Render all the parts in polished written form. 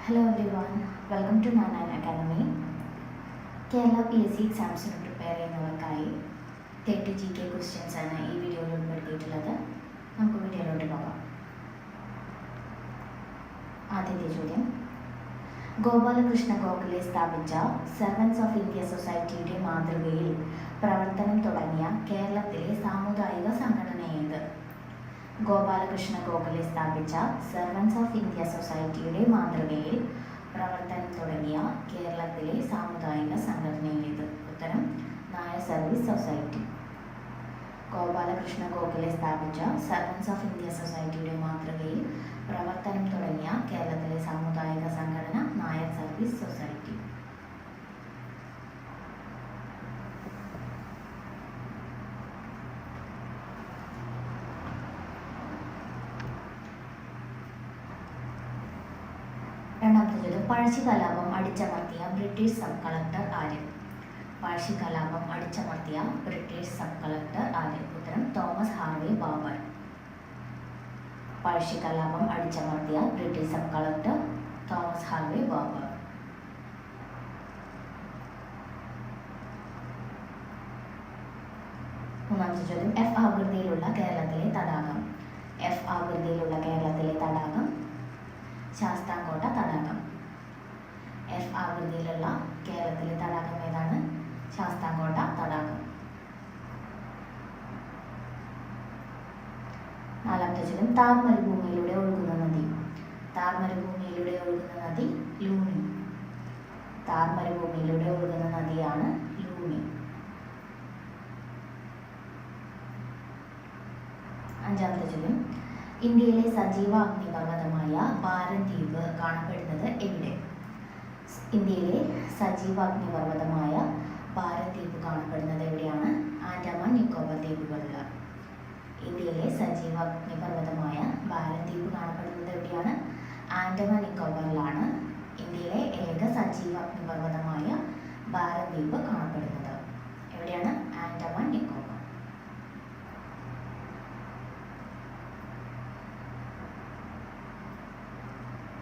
Hello everyone, welcome to Nanan Academy. Kerala PSC എക്സാംസിന് prepare ചെയ്യുന്നവർക്കായി 30 GK questions ആണ് ഈ വീഡിയോയിൽ ഉൾപ്പെടുത്തിയിട്ടുള്ളത്. നമുക്ക് വീഡിയോയിലോട്ട് പോകാം. ആദ്യത്തെ ചോദ്യം, ഗോപാലകൃഷ്ണ ഗോഖലെ സ്ഥാപിച്ച സെർവൻസ് ഓഫ് ഇന്ത്യ സൊസൈറ്റിയുടെ മാതൃകയിൽ പ്രവർത്തനം തുടങ്ങിയ കേരളത്തിലെ സാമുദായിക സംഘടന ഏത്? ഗോപാലകൃഷ്ണ ഗോഖലെ സ്ഥാപിച്ച സെർവൻസ് ഓഫ് ഇന്ത്യ സൊസൈറ്റിയുടെ മാതൃകയിൽ പ്രവർത്തനം തുടങ്ങിയ കേരളത്തിലെ സാമുദായിക സംഘടന ഏത്? ഉത്തരം നായർ സർവീസ് സൊസൈറ്റി. ഗോപാലകൃഷ്ണ ഗോഖലെ സ്ഥാപിച്ച സെർവൻസ് ഓഫ് ഇന്ത്യ സൊസൈറ്റിയുടെ മാതൃകയിൽ പ്രവർത്തനം തുടങ്ങിയ കേരളത്തിലെ സാമുദായിക സംഘടന നായർ സർവീസ് സൊസൈറ്റി. രണ്ടാമത്തെ ചോദ്യം, പഴശ്ശി കലാപം അടിച്ചമർത്തിയ ബ്രിട്ടീഷ് സബ് കളക്ടർ ആര്? പഴശ്ശി കലാപം അടിച്ചമർത്തിയ ബ്രിട്ടീഷ് സബ് കളക്ടർ ആര്? ഉത്തരം തോമസ് ഹാർവേ ബാബർ. പഴശ്ശി കലാപം അടിച്ചമർത്തിയ British sub collector Thomas Harvey Baber. മൂന്നാമത്തെ ചോദ്യം, എഫ് ആകൃതിയിലുള്ള കേരളത്തിലെ തടാകം. എഫ് ആകൃതിയിലുള്ള കേരളത്തിലെ തടാകം ശാസ്താംകോട്ട തടാകം. എഫ് ആകൃതിയിലുള്ള കേരളത്തിലെ തടാകം ഏതാണ്? ശാസ്താംകോട്ട തടാകം. നാലാമത്തെ ചോദ്യം, താർ മരുഭൂമിയിലൂടെ ഒഴുകുന്ന നദി. താർ മരുഭൂമിയിലൂടെ ഒഴുകുന്ന നദി ലൂണി. താർ മരുഭൂമിയിലൂടെ ഒഴുകുന്ന നദിയാണ് ലൂണി. അഞ്ചാമത്തെ ചോദ്യം, ഇന്ത്യയിലെ സജീവ അഗ്നിപർവ്വതമായ പാരദ്വീപ് കാണപ്പെടുന്നത് എവിടെ? ഇന്ത്യയിലെ സജീവ അഗ്നിപർവ്വതമായ പാരദ്വീപ് കാണപ്പെടുന്നത് എവിടെയാണ്? ആൻഡമാൻ നിക്കോബാർ ദ്വീപുകളിൽ. ഇന്ത്യയിലെ സജീവ അഗ്നിപർവ്വതമായ പാരദ്വീപ് കാണപ്പെടുന്നത് എവിടെയാണ്? ആൻഡമാൻ നിക്കോബാറിലാണ് ഇന്ത്യയിലെ ഏക സജീവ അഗ്നിപർവ്വതമായ പാരദ്വീപ് കാണപ്പെടുന്നത്. എവിടെയാണ്? ആൻഡമാൻ നിക്കോബാർ.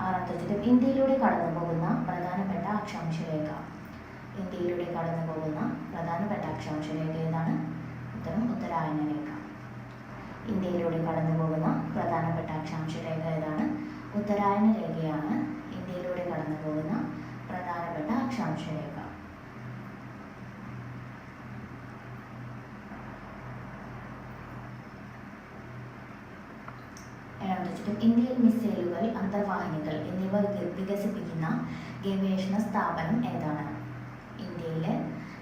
ആറാമത്തെ ചോദ്യം, ഇന്ത്യയിലൂടെ കടന്നു പോകുന്ന പ്രധാനപ്പെട്ട അക്ഷാംശരേഖ. ഇന്ത്യയിലൂടെ കടന്നു പോകുന്ന പ്രധാനപ്പെട്ട അക്ഷാംശരേഖ ഏതാണ്? ഉത്തരം ഉത്തരായന രേഖ. ഇന്ത്യയിലൂടെ കടന്നു പോകുന്ന പ്രധാനപ്പെട്ട അക്ഷാംശരേഖ ഏതാണ്? ഉത്തരായന രേഖയാണ് ഇന്ത്യയിലൂടെ കടന്നു പോകുന്ന പ്രധാനപ്പെട്ട അക്ഷാംശരേഖ. ഏഴാമത്തെ ചോദ്യം, ഇന്ത്യയിൽ മിസൈലുകൾ, അന്തർവാഹിനികൾ എന്നിവ വികസിപ്പിക്കുന്ന ഗവേഷണ സ്ഥാപനം ഏതാണ്? ഇന്ത്യയിലെ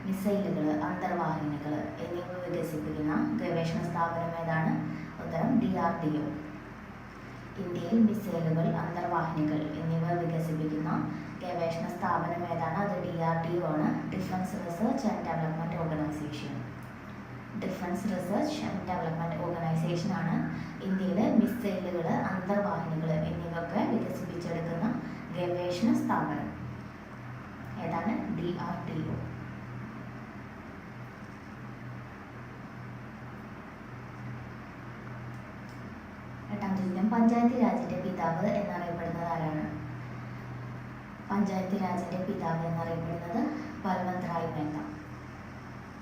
മിസൈലുകൾ, അന്തർവാഹിനികൾ എന്നിവ വികസിപ്പിക്കുന്ന ഗവേഷണ സ്ഥാപനം ഏതാണ്? ഉത്തരം DRDO. ഇന്ത്യയിൽ മിസൈലുകൾ, അന്തർവാഹിനികൾ എന്നിവ വികസിപ്പിക്കുന്ന ഗവേഷണ സ്ഥാപനം ഏതാണ്? അത് DRDO ആണ്. Defence research and development organisation. Defence research and development organisation ആണ് ഇന്ത്യയിലെ മിസൈലുകൾ, അന്തർവാഹിനികൾ എന്നിവയൊക്കെ വികസിപ്പിച്ചെടുക്കുന്ന ഗവേഷണ സ്ഥാപനം. ഏതാണ്? DRDO. എട്ടാമത്തെ ചോദ്യം, പഞ്ചായത്തി രാജിന്റെ പിതാവ് എന്നറിയപ്പെടുന്നത് ആരാണ്? പഞ്ചായത്തി രാജിന്റെ പിതാവ് എന്നറിയപ്പെടുന്നത് ബൽവന്ത് റായ് മെഹ്ത.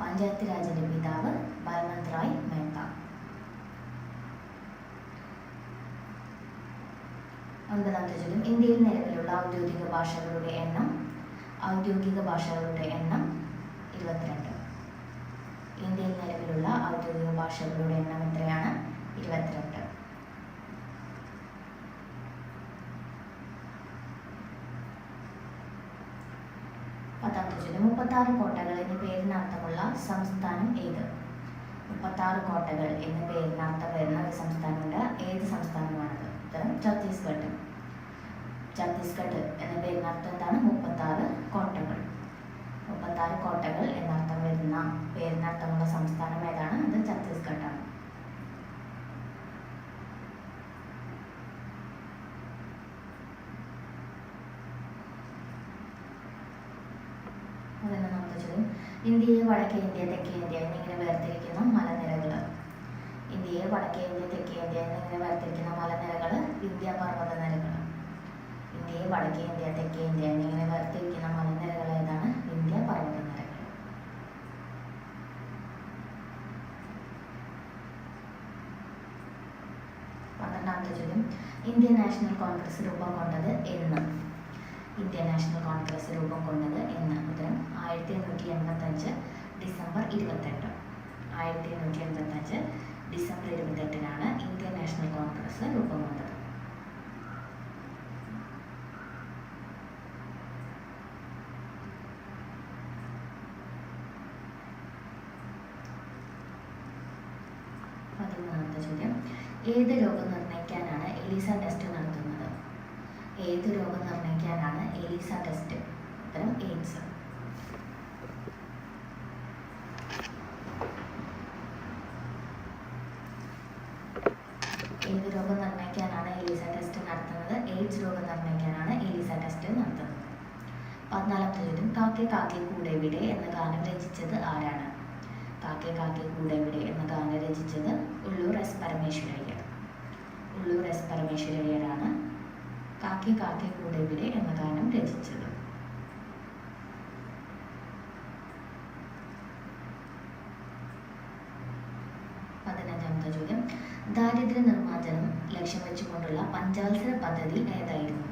പഞ്ചായത്ത് രാജിന്റെ പിതാവ് ബൽവന്ത് റായ് മെഹ്ത. ഒൻപതാമത്തെ ചോദ്യം, ഇന്ത്യയിൽ നിലവിലുള്ള ഔദ്യോഗിക ഭാഷകളുടെ എണ്ണം. ഔദ്യോഗിക ഭാഷകളുടെ എണ്ണം 22. ഇന്ത്യയിൽ നിലവിലുള്ള ഔദ്യോഗിക ഭാഷകളുടെ എണ്ണം എത്രയാണ്? 22. പത്താമത്തെ ചോദ്യം, 36 കോട്ടകൾ എന്ന പേരിനർത്ഥമുള്ള സംസ്ഥാനം ഏത്? 36 കോട്ടകൾ എന്ന പേരിനർത്ഥം വരുന്ന ഒരു സംസ്ഥാനമുണ്ട്. ഏത് സംസ്ഥാനമാണത്? ഉത്തരം ഛത്തീസ്ഗഡ്. ഛത്തീസ്ഗഡ് എന്ന പേരിനർത്ഥം എന്താണ്? 36 കോട്ടകൾ. 36 കോട്ടകൾ എന്നർത്ഥം വരുന്ന പേരിനർത്ഥമുള്ള സംസ്ഥാനം ഏതാണ്? അത് ഛത്തീസ്ഗഡാണ്. പതിനൊന്നാമത്തെ ചോദ്യം, ഇന്ത്യയെ വടക്കേ ഇന്ത്യ, തെക്കേ ഇന്ത്യ എന്നിങ്ങനെ വേർതിരിക്കുന്ന മലനിരകൾ. ഇന്ത്യയെ വടക്കേ ഇന്ത്യ, തെക്കേ ഇന്ത്യ എന്നിങ്ങനെ വേർതിരിക്കുന്ന മലനിരകൾ വിന്ധ്യ പർവ്വത നിരകൾ. ഇന്ത്യയെ വടക്കേ ഇന്ത്യ, തെക്കേ ഇന്ത്യ എന്നിങ്ങനെ വേർതിരിക്കുന്ന മലനിരകൾ ഏതാണ്? വിന്ധ്യ പർവ്വതനിരകൾ. പന്ത്രണ്ടാമത്തെ ചോദ്യം, ഇന്ത്യൻ നാഷണൽ കോൺഗ്രസ് രൂപം കൊണ്ടത് എന്ന്? ഇന്ത്യൻ നാഷണൽ കോൺഗ്രസ് രൂപം കൊണ്ടത് എന്ന്? ഉത്തരം 1885 ഡിസംബർ 28. 1885 ഡിസംബർ 28-നാണ് ഇന്ത്യൻ നാഷണൽ കോൺഗ്രസ് രൂപം കൊണ്ടത്. പതിമൂന്നാമത്തെ ചോദ്യം, ഏത് രോഗം നിർണ്ണയിക്കാനാണ് എലിസ ടെസ്റ്റ് നടത്തുന്നത്? ഏത് രോഗം നിർണ്ണയിക്കാനാണ് എലിസ ടെസ്റ്റ്? ഉത്തരം എയ്ഡ്സ്. ഏത് രോഗം നിർണ്ണയിക്കാനാണ് എലിസ ടെസ്റ്റ് നടത്തുന്നത്? എയ്ഡ്സ് രോഗം നിർണ്ണയിക്കാനാണ് എലിസ ടെസ്റ്റ് നടത്തുന്നത്. 14ാമത്തെ ചോദ്യം, കാക്കേ കാക്കേ കൂടെവിടെ എന്ന ഗാനം രചിച്ചത് ആരാണ്? കാക്കേ കാക്കേ കൂടെവിടെ എന്ന ഗാനം രചിച്ചത് ഉള്ളൂർ എസ് പരമേശ്വരയ്യർ. ഉള്ളൂർ എസ് പരമേശ്വരയ്യരാണ് കാക്കേ കാക്കേ കൂടെവിടെ എന്ന ഗാനം രചിച്ചത്. 15ാമത്തെ ചോദ്യം, ദാരിദ്ര്യ നിർമ്മാർജ്ജനം ലക്ഷ്യം വെച്ചുകൊണ്ടുള്ള പഞ്ചവത്സര പദ്ധതി ഏതായിരുന്നു?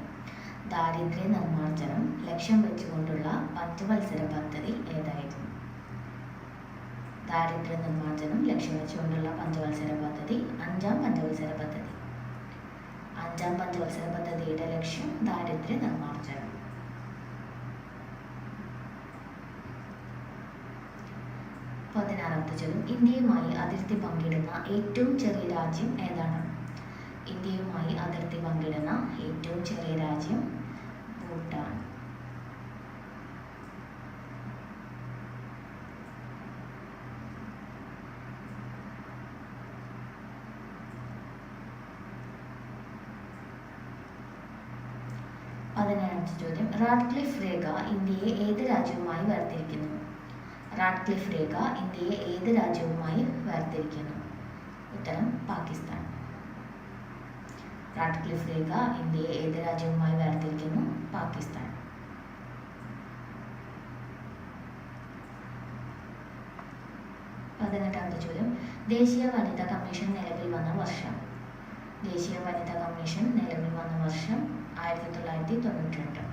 ദാരിദ്ര്യ നിർമ്മാർജ്ജനം ലക്ഷ്യം വെച്ചുകൊണ്ടുള്ള പഞ്ചവത്സര പദ്ധതി ഏതായിരുന്നു? ദാരിദ്ര്യ നിർമ്മാർജ്ജനം ലക്ഷ്യം വെച്ചുകൊണ്ടുള്ള പഞ്ചവത്സര പദ്ധതി 5ാം പഞ്ചവത്സര പദ്ധതി. 5ാം പഞ്ചവത്സര പദ്ധതിയുടെ ലക്ഷ്യം ദാരിദ്ര്യ നിർമ്മാർജ്ജനം. 16ാമത്തെ ചോദ്യം, ഇന്ത്യയുമായി അതിർത്തി പങ്കിടുന്ന ഏറ്റവും ചെറിയ രാജ്യം ഏതാണ്? ഇന്ത്യയുമായി അതിർത്തി പങ്കിടുന്ന ഏറ്റവും ചെറിയ രാജ്യം ഭൂട്ടാൻ. 17ാമത്തെ ചോദ്യം, റാഡ്ക്ലിഫ് രേഖ ഇന്ത്യയെ ഏത് രാജ്യവുമായി വേർതിരിക്കുന്നു? റാഡ്ക്ലിഫ് രേഖ ഇന്ത്യയെ ഏത് രാജ്യവുമായി വേർതിരിക്കുന്നു? ഉത്തരം പാകിസ്ഥാൻ. റാഡ്ക്ലിഫ് രേഖ ഇന്ത്യയെ ഏത് രാജ്യവുമായി വേർതിരിക്കുന്നു? പാകിസ്ഥാൻ. 18ാമത്തെ ചോദ്യം, ദേശീയ വനിതാ കമ്മീഷൻ നിലവിൽ വന്ന വർഷം? ദേശീയ വനിതാ കമ്മീഷൻ നിലവിൽ വന്ന വർഷം 1992.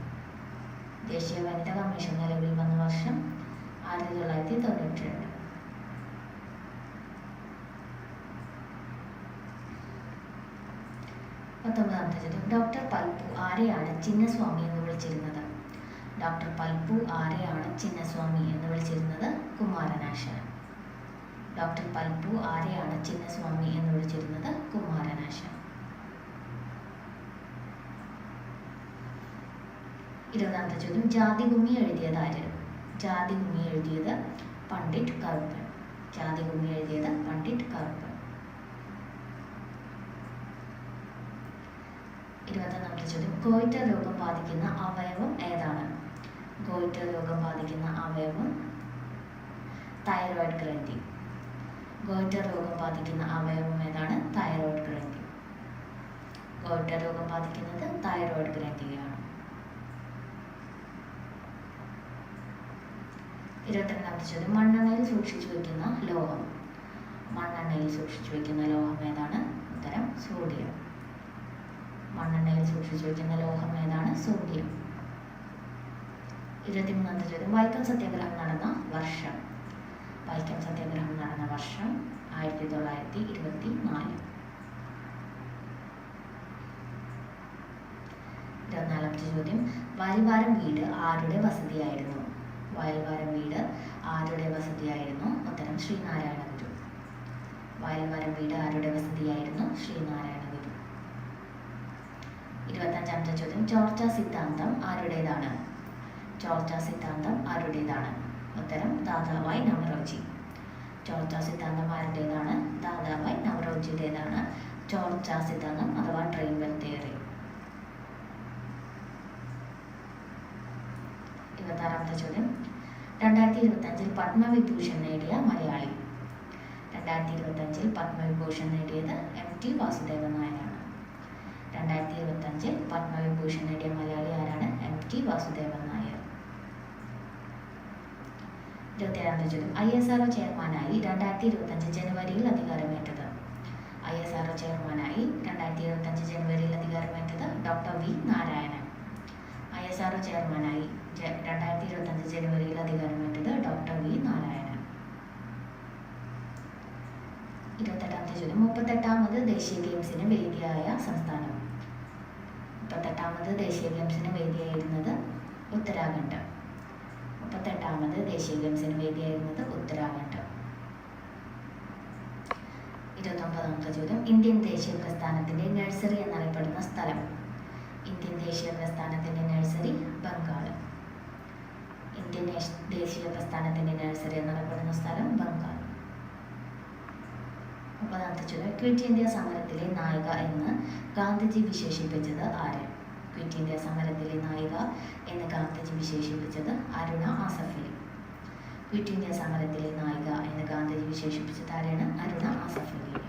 ദേശീയ വനിതാ കമ്മീഷൻ നിലവിൽ വന്ന വർഷം 1992. 19ാമത്തെ ചോദ്യം, ഡോക്ടർ പൽപു ആരെയാണ് ചിന്നസ്വാമി എന്ന് വിളിച്ചിരുന്നത്? ഡോക്ടർ പൽപു ആരെയാണ് ചിന്നസ്വാമി എന്ന് വിളിച്ചിരുന്നത്? കുമാരനാശാൻ. ഡോക്ടർ പൽപു ആരെയാണ് ചിന്നസ്വാമി എന്ന് വിളിച്ചിരുന്നത്? കുമാരനാശാൻ. 20ാമത്തെ ചോദ്യം, ജാതിഗുമ്മി എഴുതിയത് ആര്? ജാതിഗുമ്മി എഴുതിയത് പണ്ഡിറ്റ് കറുപ്പൻ. ജാതിഗുമ്മി എഴുതിയത് പണ്ഡിറ്റ് കറുപ്പൻ. 21ാമത്തെ ചോദ്യം, ഗോയിറ്റർ രോഗം ബാധിക്കുന്ന അവയവം ഏതാണ്? ഗോയിറ്റർ രോഗം ബാധിക്കുന്ന അവയവം തൈറോയ്ഡ് ഗ്രന്ഥി. ഗോയിറ്റർ രോഗം ബാധിക്കുന്ന അവയവം ഏതാണ്? തൈറോയ്ഡ് ഗ്രന്ഥി. ഗോയിറ്റർ രോഗം ബാധിക്കുന്നത് തൈറോയ്ഡ് ഗ്രന്ഥിയാണ്. 22ാമത്തെ ചോദ്യം, മണ്ണെണ്ണയിൽ സൂക്ഷിച്ചു വയ്ക്കുന്ന ലോഹം. മണ്ണെണ്ണയിൽ സൂക്ഷിച്ചു വയ്ക്കുന്ന ലോഹം ഏതാണ്? ഉത്തരം സോഡിയം. മണ്ണെണ്ണയിൽ സൂക്ഷിച്ചു വയ്ക്കുന്ന ലോഹം ഏതാണ്? സോഡിയം. 23ാമത്തെ ചോദ്യം, വൈക്കം സത്യാഗ്രഹം നടന്ന വർഷം? വൈക്കം സത്യാഗ്രഹം നടന്ന വർഷം 1924. 24ാമത്തെ ചോദ്യം, വയൽവാരം വീട് ആരുടെ വസതിയായിരുന്നു? വയൽവാരം വീട് ആരുടെ വസതിയായിരുന്നു? ഉത്തരം ശ്രീനാരായണ ഗുരു. വയൽവാരം വീട് ആരുടെ വസതിയായിരുന്നു? ശ്രീനാരായണ ഗുരു. 25ാമത്തെ ചോദ്യം, ചോർച്ച സിദ്ധാന്തം ആരുടേതാണ്? ചോർച്ച സിദ്ധാന്തം ആരുടേതാണ്? ഉത്തരം ദാദാഭായ് നവറോജി. ചോർച്ച സിദ്ധാന്തം ആരുടേതാണ്? ദാദാഭായ് നവറോജിയുടേതാണ് ചോർച്ച സിദ്ധാന്തം അഥവാ ട്രൈബൽ തിയറി. 26ാമത്തെ ചോദ്യം, 2025 പത്മവിഭൂഷൺ നേടിയ മലയാളി? 2025 പത്മവിഭൂഷൺ നേടിയത് MT വാസുദേവൻ നായരാണ്. 2025 പത്മവിഭൂഷൺ പത്മഭൂഷൺ നേടിയ മലയാളി ആരാണ്? MT വാസുദേവൻ നായർ. 27ാമത്തെ ചോദ്യം, ISRO ചെയർമാനായി 2025 ജനുവരിയിൽ അധികാരമേറ്റത്? ISRO ചെയർമാനായി 2025 ജനുവരിയിൽ അധികാരമേറ്റത് ഡോക്ടർ വി നാരായണൻ. ISRO ചെയർമാനായി 2025 ജനുവരിയിൽ അധികാരമേറ്റത് ഡോക്ടർ വി നാരായണൻ. 28ാമത്തെ ചോദ്യം, 38ാമത് ദേശീയ ഗെയിംസിന് വേദിയായ സംസ്ഥാനം? 38ാമത് ദേശീയ ഗെയിംസിന് വേദിയായിരുന്നത് ഉത്തരാഖണ്ഡ്. 38ാമത് ദേശീയ ഗെയിംസിന് വേദിയായിരുന്നത് ഉത്തരാഖണ്ഡ്. 29ാമത്തെ ചോദ്യം, ഇന്ത്യൻ ദേശീയ പ്രസ്ഥാനത്തിന്റെ നഴ്സറി എന്നറിയപ്പെടുന്ന സ്ഥലം? ഇന്ത്യൻ ദേശീയ പ്രസ്ഥാനത്തിന്റെ നഴ്സറി ബംഗാൾ. ഇന്ത്യൻ ദേശീയ പ്രസ്ഥാനത്തിന്റെ നഴ്സറി എന്നറിയപ്പെടുന്ന സ്ഥലം ബംഗാൾ. 30ാമത്തെ ചോദ്യം, ക്വിറ്റ് ഇന്ത്യ സമരത്തിലെ നായിക എന്ന് ഗാന്ധിജി വിശേഷിപ്പിച്ചത് ആര്? ക്വിറ്റ് ഇന്ത്യ സമരത്തിലെ നായിക എന്ന് ഗാന്ധിജി വിശേഷിപ്പിച്ചത് അരുണ ആസഫ് അലി. ക്വിറ്റ് ഇന്ത്യ സമരത്തിലെ നായിക എന്ന് ഗാന്ധിജി വിശേഷിപ്പിച്ചത് ആരാണ്? അരുണ ആസഫ് അലി.